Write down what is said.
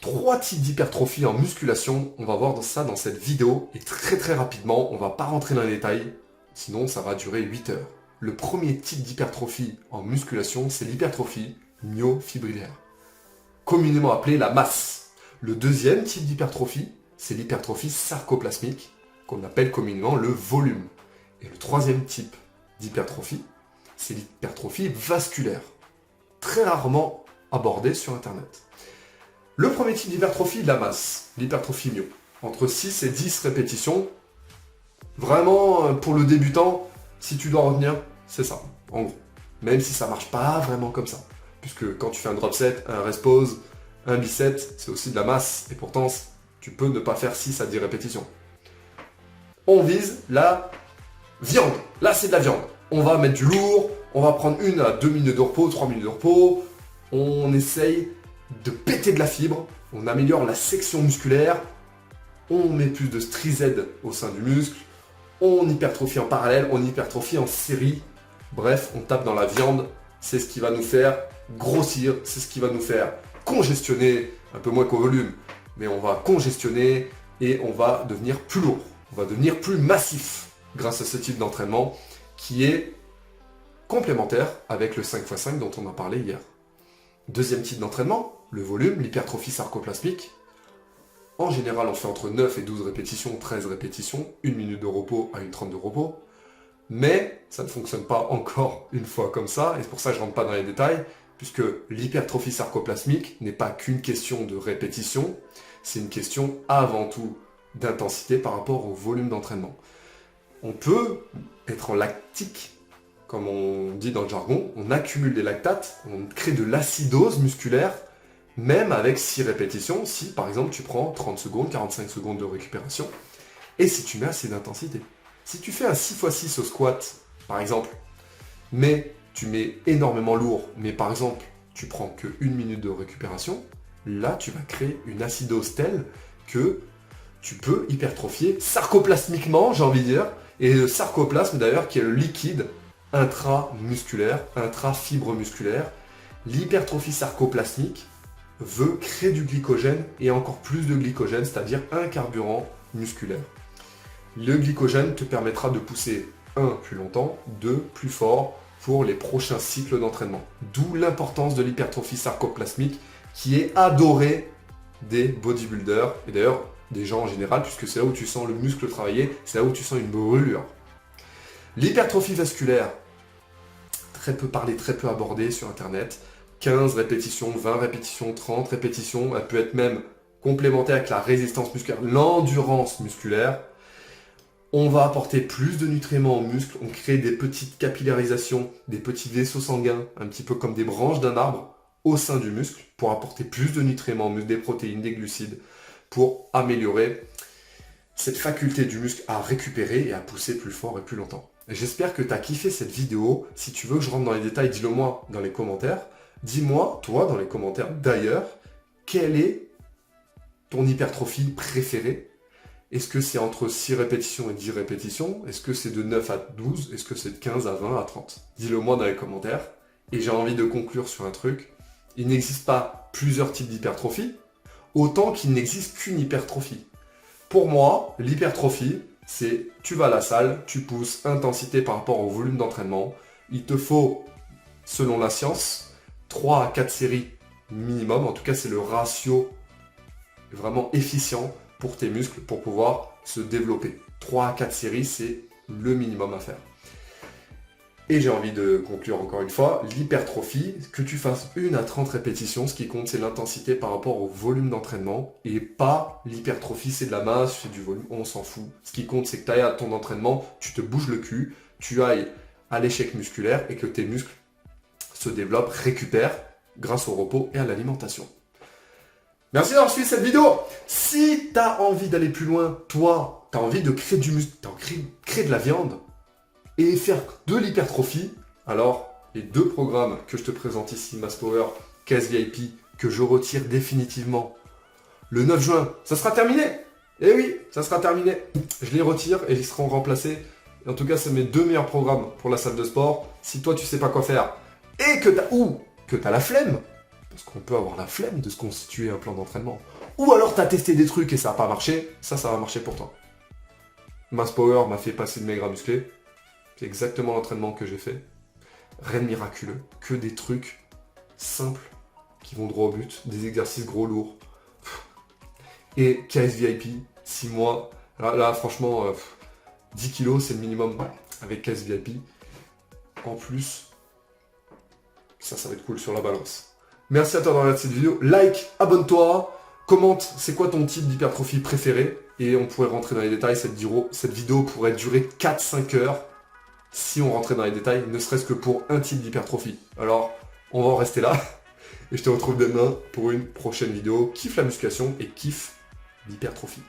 3 types d'hypertrophie en musculation, on va voir ça dans cette vidéo, et très rapidement, on va pas rentrer dans les détails, sinon ça va durer 8 heures. Le premier type d'hypertrophie en musculation, c'est l'hypertrophie myofibrillaire, communément appelée la masse. Le deuxième type d'hypertrophie, c'est l'hypertrophie sarcoplasmique, qu'on appelle communément le volume. Et le troisième type d'hypertrophie, c'est l'hypertrophie vasculaire, très rarement abordée sur Internet. Le premier type d'hypertrophie, la masse, l'hypertrophie myo, entre 6 et 10 répétitions. Vraiment, pour le débutant, si tu dois retenir, c'est ça, en gros. Même si ça marche pas vraiment comme ça. Puisque quand tu fais un drop set, un rest pause, un bicep, c'est aussi de la masse. Et pourtant, tu peux ne pas faire 6 à 10 répétitions. On vise la viande. Là, c'est de la viande. On va mettre du lourd, on va prendre 1 à 2 minutes de repos, 3 minutes de repos. On essaye de péter de la fibre, on améliore la section musculaire, on met plus de strized au sein du muscle, on hypertrophie en parallèle, on hypertrophie en série. Bref, on tape dans la viande, c'est ce qui va nous faire grossir, c'est ce qui va nous faire congestionner, un peu moins qu'au volume, mais on va congestionner et on va devenir plus lourd, on va devenir plus massif grâce à ce type d'entraînement qui est complémentaire avec le 5x5 dont on a parlé hier. Deuxième type d'entraînement, le volume, l'hypertrophie sarcoplasmique. En général, on fait entre 9 et 12 répétitions, 13 répétitions, 1 minute de repos à 1,30 de repos. Mais ça ne fonctionne pas encore une fois comme ça, et c'est pour ça que je ne rentre pas dans les détails, puisque l'hypertrophie sarcoplasmique n'est pas qu'une question de répétition, c'est une question avant tout d'intensité par rapport au volume d'entraînement. On peut être en lactique, comme on dit dans le jargon, on accumule des lactates, on crée de l'acidose musculaire, même avec 6 répétitions, si par exemple tu prends 30 secondes, 45 secondes de récupération, et si tu mets assez d'intensité. Si tu fais un 6x6 au squat, par exemple, mais tu mets énormément lourd, mais par exemple tu prends que 1 minute de récupération, là tu vas créer une acidose telle que tu peux hypertrophier sarcoplasmiquement, j'ai envie de dire, et le sarcoplasme d'ailleurs qui est le liquide intramusculaire, intrafibre musculaire. L'hypertrophie sarcoplasmique veut créer du glycogène et encore plus de glycogène, c'est-à-dire un carburant musculaire. Le glycogène te permettra de pousser 1 plus longtemps, 2 plus fort pour les prochains cycles d'entraînement. D'où l'importance de l'hypertrophie sarcoplasmique qui est adorée des bodybuilders et d'ailleurs des gens en général, puisque c'est là où tu sens le muscle travailler, c'est là où tu sens une brûlure. L'hypertrophie vasculaire, très peu parlé, très peu abordé sur Internet. 15 répétitions, 20 répétitions, 30 répétitions. Elle peut être même complémentaire avec la résistance musculaire, l'endurance musculaire. On va apporter plus de nutriments aux muscles. On crée des petites capillarisations, des petits vaisseaux sanguins, un petit peu comme des branches d'un arbre au sein du muscle pour apporter plus de nutriments aux muscles, des protéines, des glucides, pour améliorer cette faculté du muscle à récupérer et à pousser plus fort et plus longtemps. J'espère que tu as kiffé cette vidéo. Si tu veux que je rentre dans les détails, dis-le moi dans les commentaires. Dis-moi, toi, dans les commentaires d'ailleurs, quelle est ton hypertrophie préférée? Est-ce que c'est entre 6 répétitions et 10 répétitions? Est-ce que c'est de 9 à 12? Est-ce que c'est de 15 à 20 à 30? Dis-le moi dans les commentaires. Et j'ai envie de conclure sur un truc. Il n'existe pas plusieurs types d'hypertrophie, autant qu'il n'existe qu'une hypertrophie. Pour moi, l'hypertrophie, c'est tu vas à la salle, tu pousses, intensité par rapport au volume d'entraînement. Il te faut, selon la science, 3 à 4 séries minimum. En tout cas, c'est le ratio vraiment efficient pour tes muscles pour pouvoir se développer. 3 à 4 séries, c'est le minimum à faire. Et j'ai envie de conclure encore une fois, l'hypertrophie, que tu fasses 1 à 30 répétitions, ce qui compte c'est l'intensité par rapport au volume d'entraînement, et pas l'hypertrophie, c'est de la masse, c'est du volume, on s'en fout. Ce qui compte c'est que tu ailles à ton entraînement, tu te bouges le cul, tu ailles à l'échec musculaire et que tes muscles se développent, récupèrent grâce au repos et à l'alimentation. Merci d'avoir suivi cette vidéo. Si tu as envie d'aller plus loin, toi, tu as envie de créer du muscle, créer de la viande, et faire de l'hypertrophie, alors les 2 programmes que je te présente ici, Mass Power, Caisse VIP, que je retire définitivement le 9 juin, ça sera terminé. Eh oui, ça sera terminé. Je les retire et ils seront remplacés. En tout cas, c'est mes 2 meilleurs programmes pour la salle de sport. Si toi, tu sais pas quoi faire et que tu as la flemme, Parce qu'on peut avoir la flemme de se constituer un plan d'entraînement. Ou alors t'as testé des trucs et ça n'a pas marché, ça va marcher pour toi. Mass Power m'a fait passer de maigre à musclé. C'est exactement l'entraînement que j'ai fait. Rien de miraculeux, que des trucs simples qui vont droit au but, des exercices gros lourds. Et KS VIP, 6 mois. Là franchement, 10 kilos c'est le minimum avec KS VIP. En plus, ça va être cool sur la balance. Merci à toi d'avoir regardé cette vidéo. Like, abonne-toi, commente c'est quoi ton type d'hypertrophie préféré. Et on pourrait rentrer dans les détails. Cette vidéo pourrait durer 4-5 heures si on rentrait dans les détails, ne serait-ce que pour un type d'hypertrophie. Alors, on va en rester là. Et je te retrouve demain pour une prochaine vidéo. Kiffe la musculation et kiffe l'hypertrophie.